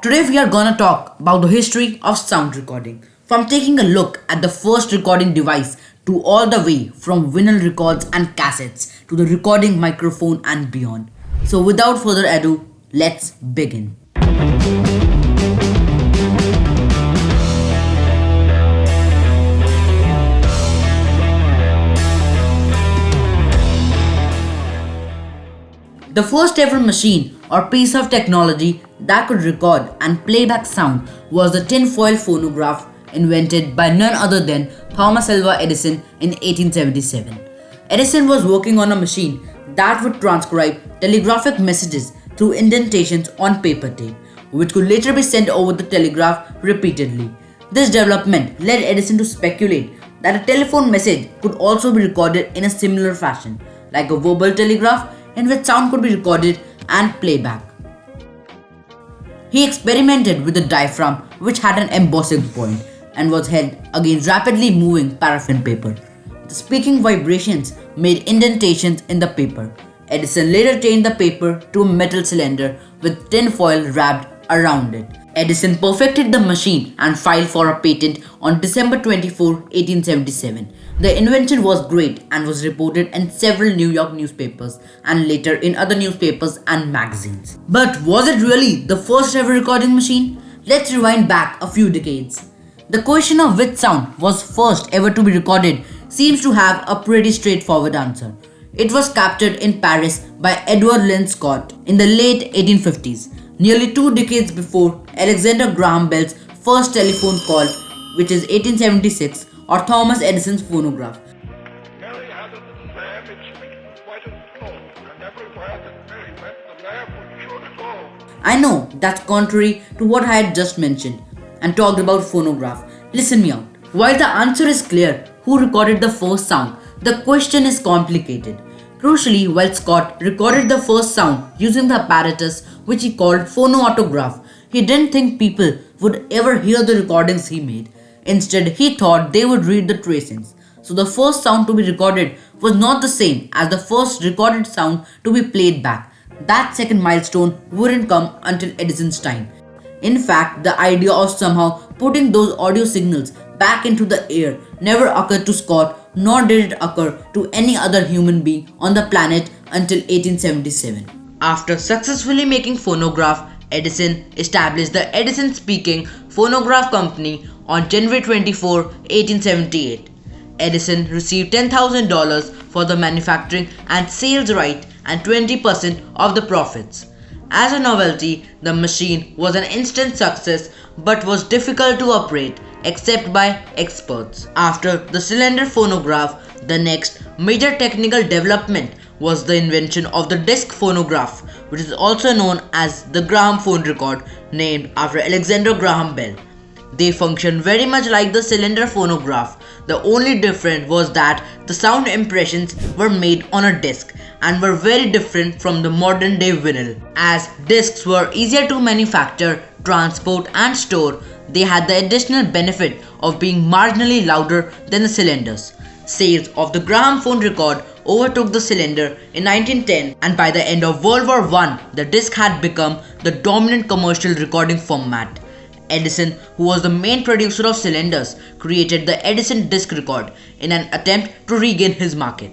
Today we are gonna talk about the history of sound recording. From taking a look at the first recording device to all the way from vinyl records and cassettes to the recording microphone and beyond. So without further ado, let's begin. The first ever machine or piece of technology that could record and playback sound was the tinfoil phonograph, invented by none other than Thomas Alva Edison in 1877. Edison was working on a machine that would transcribe telegraphic messages through indentations on paper tape, which could later be sent over the telegraph repeatedly. This development led Edison to speculate that a telephone message could also be recorded in a similar fashion, like a verbal telegraph in which sound could be recorded and playback. He experimented with the diaphragm, which had an embossing point and was held against rapidly moving paraffin paper. The speaking vibrations made indentations in the paper. Edison later changed the paper to a metal cylinder with tinfoil wrapped around it. Edison perfected the machine and filed for a patent on December 24, 1877. The invention was great and was reported in several New York newspapers and later in other newspapers and magazines. But was it really the first ever recording machine? Let's rewind back a few decades. The question of which sound was first ever to be recorded seems to have a pretty straightforward answer. It was captured in Paris by Edward Lynn Scott in the late 1850s, nearly 2 decades before Alexander Graham Bell's first telephone call, which is 1876, or Thomas Edison's phonograph. I know that's contrary to what I had just mentioned and talked about phonograph. Listen me out. While the answer is clear, who recorded the first sound, the question is complicated. Crucially, while Scott recorded the first sound using the apparatus which he called phonoautograph, he didn't think people would ever hear the recordings he made. Instead, he thought they would read the tracings. So the first sound to be recorded was not the same as the first recorded sound to be played back. That second milestone wouldn't come until Edison's time. In fact, the idea of somehow putting those audio signals back into the air never occurred to Scott, nor did it occur to any other human being on the planet until 1877. After successfully making phonograph, Edison established the Edison Speaking Phonograph Company on January 24, 1878. Edison received $10,000 for the manufacturing and sales right and 20% of the profits. As a novelty, the machine was an instant success but was difficult to operate except by experts. After the cylinder phonograph, the next major technical development was the invention of the disc phonograph, which is also known as the gramophone record, named after Alexander Graham Bell. They function very much like the cylinder phonograph. The only difference was that the sound impressions were made on a disc and were very different from the modern day vinyl. As discs were easier to manufacture, transport and store, they had the additional benefit of being marginally louder than the cylinders. Sales of the gramophone record overtook the cylinder in 1910, and by the end of World War I, the disc had become the dominant commercial recording format. Edison, who was the main producer of cylinders, created the Edison disc record in an attempt to regain his market.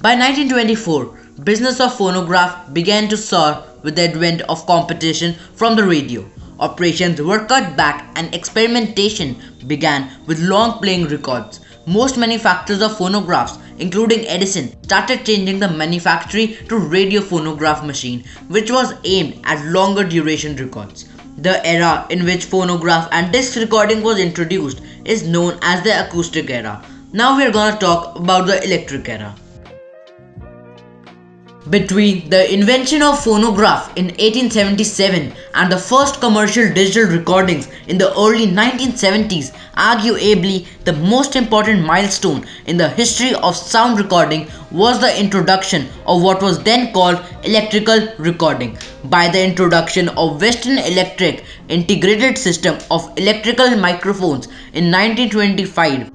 By 1924, business of phonograph began to soar with the advent of competition from the radio. Operations were cut back and experimentation began with long playing records. Most manufacturers of phonographs, including Edison, started changing the manufacturing to radio phonograph machine, which was aimed at longer duration records. The era in which phonograph and disc recording was introduced is known as the acoustic era. Now we are gonna talk about the electric era. Between the invention of phonograph in 1877 and the first commercial digital recordings in the early 1970s, arguably the most important milestone in the history of sound recording was the introduction of what was then called electrical recording. By the introduction of Western Electric integrated system of electrical microphones in 1925,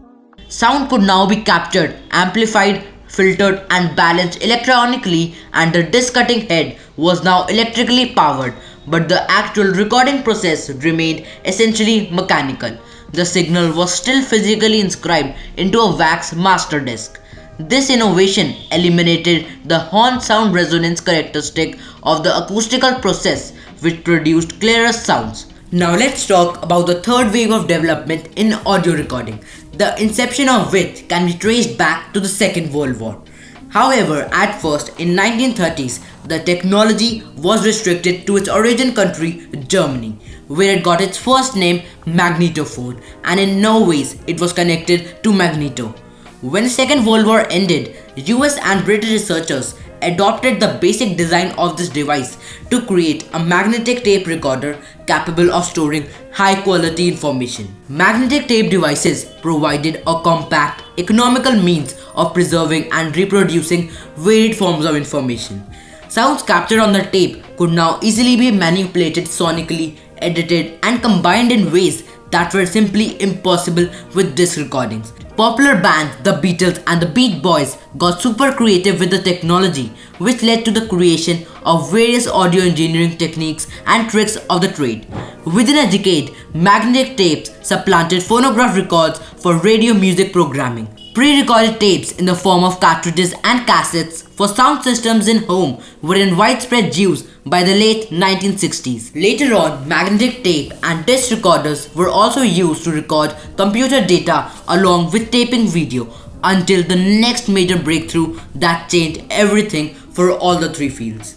sound could now be captured, amplified, filtered and balanced electronically, and the disc cutting head was now electrically powered. but the actual recording process remained essentially mechanical. The signal was still physically inscribed into a wax master disc. This innovation eliminated the horn sound resonance characteristic of the acoustical process, which produced clearer sounds. Now let's talk about the third wave of development in audio recording, the inception of which can be traced back to the Second World War. However, at first, in 1930s, the technology was restricted to its origin country, Germany, where it got its first name, magnetophone, and in no ways it was connected to magneto. When the Second World War ended, US and British researchers adopted the basic design of this device to create a magnetic tape recorder capable of storing high-quality information. Magnetic tape devices provided a compact, economical means of preserving and reproducing varied forms of information. Sounds captured on the tape could now easily be manipulated sonically, edited, and combined in ways that were simply impossible with disc recordings. Popular bands, the Beatles and the Beach Boys, got super creative with the technology, which led to the creation of various audio engineering techniques and tricks of the trade. Within a decade, magnetic tapes supplanted phonograph records for radio music programming. Pre-recorded tapes in the form of cartridges and cassettes for sound systems in home were in widespread use by the late 1960s. Later on, magnetic tape and disc recorders were also used to record computer data along with taping video until the next major breakthrough that changed everything for all the three fields.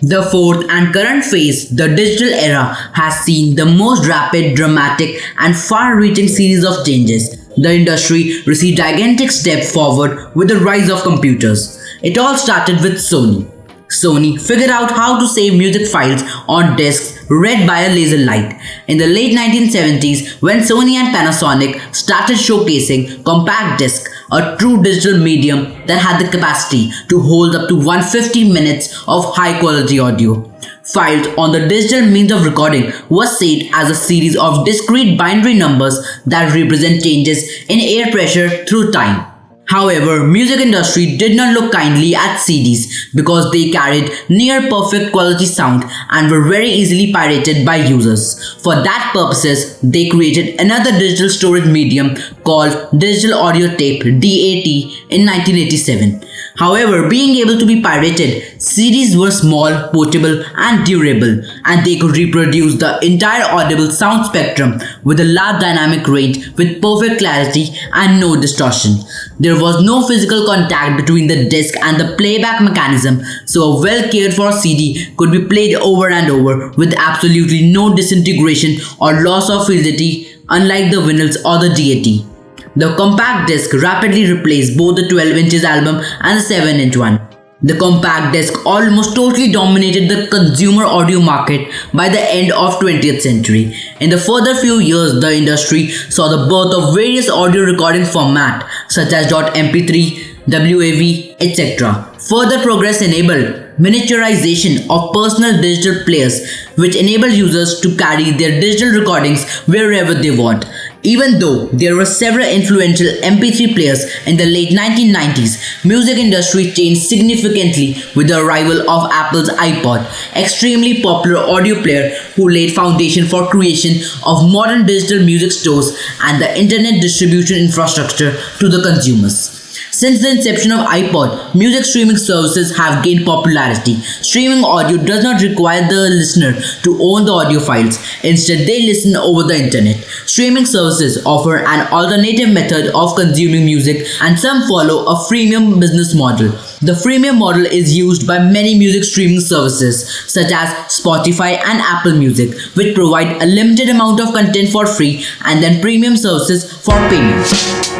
The fourth and current phase, the digital era, has seen the most rapid, dramatic, and far-reaching series of changes. The industry received a gigantic step forward with the rise of computers. It all started with Sony. Sony figured out how to save music files on discs read by a laser light. In the late 1970s, when Sony and Panasonic started showcasing compact disc, a true digital medium that had the capacity to hold up to 150 minutes of high quality audio. Files on the digital means of recording was saved as a series of discrete binary numbers that represent changes in air pressure through time. However, music industry did not look kindly at CDs because they carried near perfect quality sound and were very easily pirated by users. For that purposes, they created another digital storage medium called digital audio tape (DAT) in 1987. However, being able to be pirated, CDs were small, portable, and durable, and they could reproduce the entire audible sound spectrum with a large dynamic range with perfect clarity and no distortion. There was no physical contact between the disc and the playback mechanism, so a well cared for CD could be played over and over with absolutely no disintegration or loss of fidelity, unlike the vinyls or the DAT. The compact disc rapidly replaced both the 12 inches album and the 7-inch one. The compact disc almost totally dominated the consumer audio market by the end of 20th century. In the further few years, the industry saw the birth of various audio recording formats such as .mp3, WAV, etc. Further progress enabled miniaturization of personal digital players, which enable users to carry their digital recordings wherever they want. Even though there were several influential MP3 players in the late 1990s, music industry changed significantly with the arrival of Apple's iPod, extremely popular audio player who laid foundation for creation of modern digital music stores and the internet distribution infrastructure to the consumers. Since the inception of iPod, music streaming services have gained popularity. Streaming audio does not require the listener to own the audio files. Instead, they listen over the internet. Streaming services offer an alternative method of consuming music, and some follow a freemium business model. The freemium model is used by many music streaming services such as Spotify and Apple Music, which provide a limited amount of content for free and then premium services for payment.